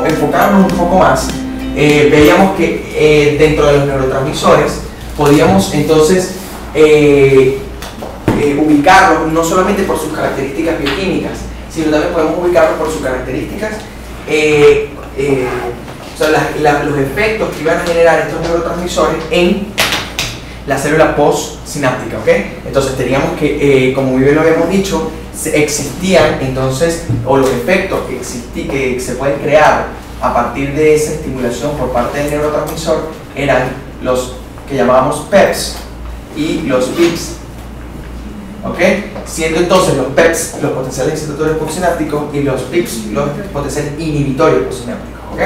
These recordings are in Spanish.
enfocarnos un poco más, veíamos que dentro de los neurotransmisores podíamos entonces ubicarlos no solamente por sus características bioquímicas, sino también podemos ubicarlos por sus características, o sea, los efectos que iban a generar estos neurotransmisores en la célula postsináptica, ¿ok? Entonces teníamos que, como bien lo habíamos dicho, existían entonces, o los efectos que se pueden crear a partir de esa estimulación por parte del neurotransmisor eran los que llamábamos PEPs y los PIPs, ¿ok? Siendo entonces los PEPs los potenciales excitatorios postsinápticos y los PIPs los potenciales inhibitorios postsinápticos, ¿ok?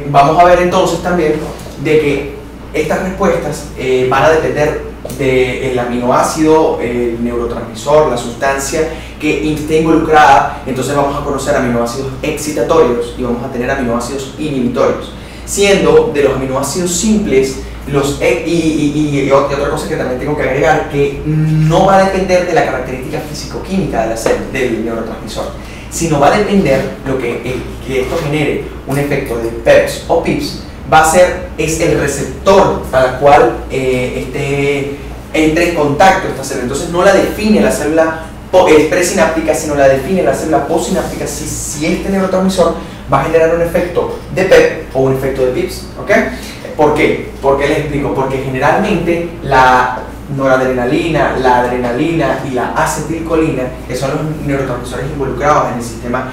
Vamos a ver entonces también de que estas respuestas van a depender del aminoácido, el neurotransmisor, la sustancia que esté involucrada. Entonces vamos a conocer aminoácidos excitatorios y vamos a tener aminoácidos inhibitorios, siendo de los aminoácidos simples y otra cosa que también tengo que agregar, que no va a depender de la característica físico-química del neurotransmisor, sino va a depender que esto genere un efecto de PEPs o PIPs. Es el receptor para el cual entre en contacto esta célula. Entonces no la define la célula presináptica, sino la define la célula postsináptica si este neurotransmisor va a generar un efecto de PEP o un efecto de PIPs, ¿ok? ¿Por qué? ¿Por qué les explico? Porque generalmente la noradrenalina, la adrenalina y la acetilcolina, que son los neurotransmisores involucrados en el sistema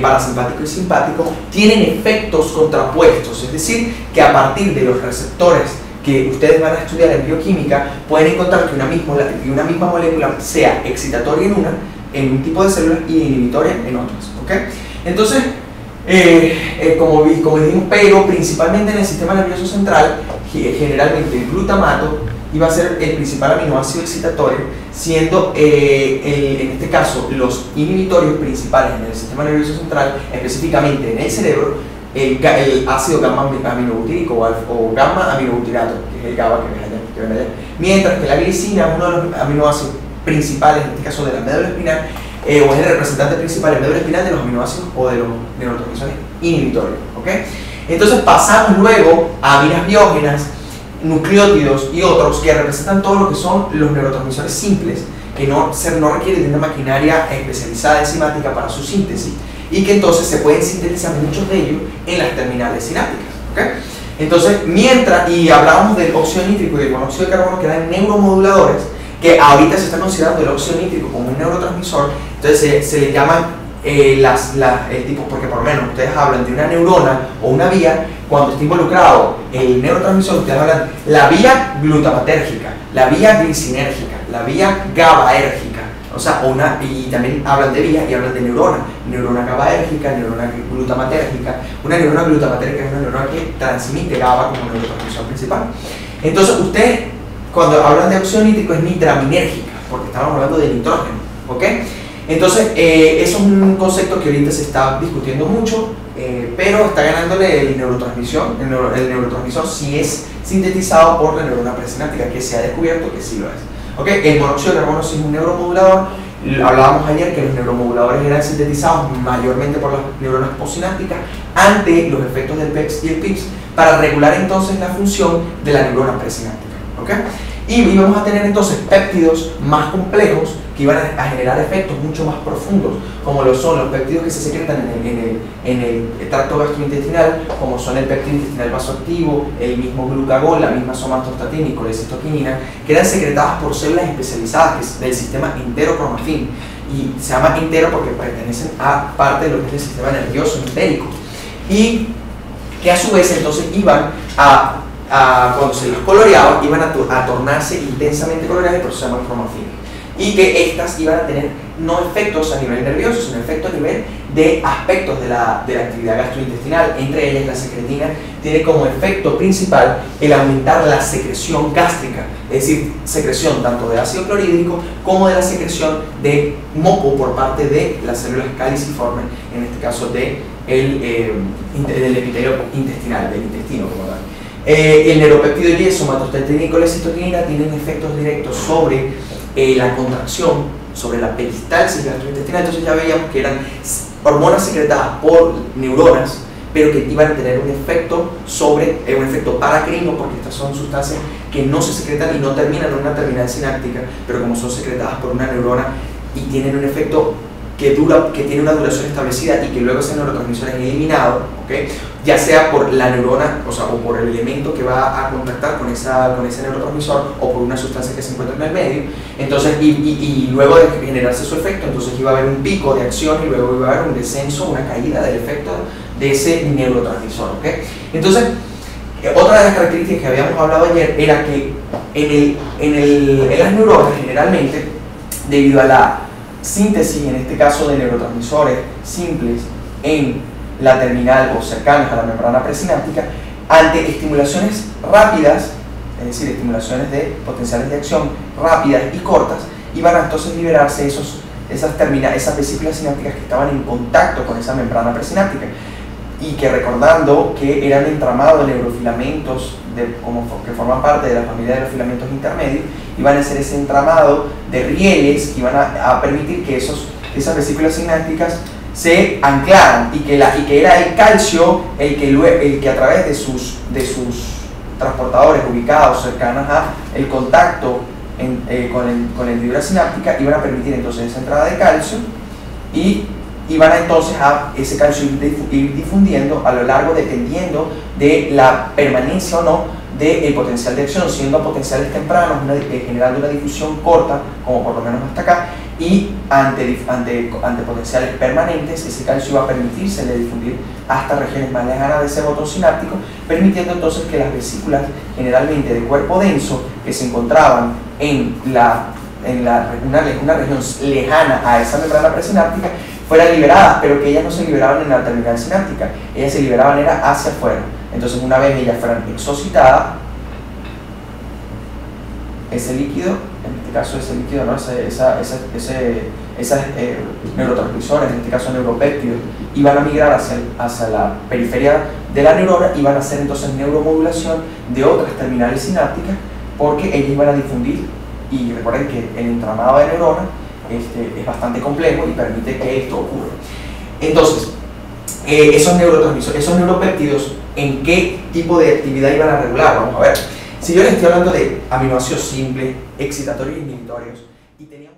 parasimpático y simpático, tienen efectos contrapuestos, es decir, que a partir de los receptores que ustedes van a estudiar en bioquímica pueden encontrar que una misma molécula sea excitatoria en un tipo de células y inhibitoria en otras, ¿ok? Entonces, como dijimos, pero principalmente en el sistema nervioso central, generalmente el glutamato iba a ser el principal aminoácido excitatorio, siendo en este caso los inhibitorios principales en el sistema nervioso central, específicamente en el cerebro, el ácido gamma aminobutírico o gamma aminobutirato, que es el GABA que ven allá. Mientras que la glicina es uno de los aminoácidos principales, en este caso de la médula espinal, o es el representante principal en médula espinal de los aminoácidos o de los neurotransmisores inhibitorios, ¿ok? Entonces pasamos luego a aminas biógenas, nucleótidos y otros que representan todo lo que son los neurotransmisores simples, que no requieren de una maquinaria especializada enzimática para su síntesis y que entonces se pueden sintetizar muchos de ellos en las terminales sinápticas, ¿ok? Entonces, y hablábamos del óxido nítrico y del monóxido de carbono, que eran neuromoduladores, que ahorita se está considerando el óxido nítrico como un neurotransmisor. Entonces se le llaman el tipo, porque por lo menos ustedes hablan de una neurona o una vía, cuando está involucrado el neurotransmisor, ustedes hablan la vía glutamatérgica, la vía glicinérgica, la vía GABAérgica, o sea, y también hablan de vía y hablan de neurona GABAérgica, neurona glutamatérgica. Una neurona glutamatérgica es una neurona que transmite GABA como neurotransmisor principal. Entonces ustedes, cuando hablan de óxido nítrico, es nitraminérgica, porque estamos hablando de nitrógeno, ¿ok? Entonces, eso es un concepto que ahorita se está discutiendo mucho, pero está ganándole el neurotransmisor si es sintetizado por la neurona presináptica, que se ha descubierto que sí lo es. ¿Okay? El monóxido de carbono sí es un neuromodulador. Hablábamos ayer que los neuromoduladores eran sintetizados mayormente por las neuronas postsinápticas ante los efectos del PEPs y el PIPs para regular entonces la función de la neurona presináptica. ¿Okay? Y íbamos a tener entonces péptidos más complejos que iban a generar efectos mucho más profundos, como lo son los péptidos que se secretan en el tracto gastrointestinal, como son el péptido intestinal vasoactivo, el mismo glucagón, la misma somatostatina y colecistoquinina, que eran secretadas por células especializadas del sistema enterocromafín. Y se llama entero porque pertenecen a parte de lo que es el sistema nervioso entérico. Y que a su vez entonces iban cuando se los coloreaba, iban a tornarse intensamente coloreadas por se llama cromafina. Y que estas iban a tener no efectos a nivel nervioso, sino efectos a nivel de aspectos de la actividad gastrointestinal. Entre ellas, la secretina tiene como efecto principal el aumentar la secreción gástrica, es decir, secreción tanto de ácido clorhídrico como de la secreción de moco por parte de las células caliciformes, en este caso del epitelio intestinal, del intestino como tal. El neuropéptido Y, somatostatina y colecistoquinina tienen efectos directos sobre la contracción, sobre la peristalsis gastrointestinal. Entonces ya veíamos que eran hormonas secretadas por neuronas, pero que iban a tener un efecto un efecto paracrino, porque estas son sustancias que no se secretan y no terminan en una terminal sináptica, pero como son secretadas por una neurona y tienen un efecto que tiene una duración establecida y que luego ese neurotransmisor es eliminado, ¿okay? Ya sea por la neurona, o por el elemento que va a contactar con ese neurotransmisor o por una sustancia que se encuentra en el medio. Entonces, y luego de generarse su efecto, entonces iba a haber un pico de acción y luego iba a haber un descenso, una caída del efecto de ese neurotransmisor, ¿okay? Entonces, otra de las características que habíamos hablado ayer era que en las neuronas generalmente, debido a la síntesis, en este caso de neurotransmisores simples en la terminal o cercanos a la membrana presináptica, ante estimulaciones rápidas, es decir, estimulaciones de potenciales de acción rápidas y cortas, iban a entonces liberarse esas vesículas sinápticas que estaban en contacto con esa membrana presináptica y que, recordando que eran entramado de neurofilamentos que forman parte de la familia de los filamentos intermedios, iban a ser ese entramado de rieles que iban a permitir que esas vesículas sinápticas se anclaran y que era el calcio el que a través de sus transportadores ubicados cercanos a el contacto con la hendidura sináptica iban a permitir entonces esa entrada de calcio y iban a entonces a ese calcio ir difundiendo a lo largo, dependiendo de la permanencia o no del potencial de acción, siendo potenciales tempranos, generando una difusión corta, como por lo menos hasta acá, y ante potenciales permanentes, ese calcio va a permitirse difundir hasta regiones más lejanas de ese botón sináptico, permitiendo entonces que las vesículas, generalmente de cuerpo denso, que se encontraban en una región lejana a esa membrana presináptica, fueran liberadas, pero que ellas no se liberaban en la terminal sináptica, ellas se liberaban era hacia afuera. Entonces, una vez ellas fueran exocitadas, ese líquido, en este caso ese líquido, ¿no? Esas neurotransmisores, en este caso neuropéptidos, iban a migrar hacia la periferia de la neurona y van a hacer entonces neuromodulación de otras terminales sinápticas, porque ellas iban a difundir. Y recuerden que el entramado de neuronas es bastante complejo y permite que esto ocurra. Entonces, esos neurotransmisores, esos neuropéptidos, ¿en qué tipo de actividad iban a regular? Vamos a ver. Si yo les estoy hablando de aminoácidos simples, excitatorios e inhibitorios, y teníamos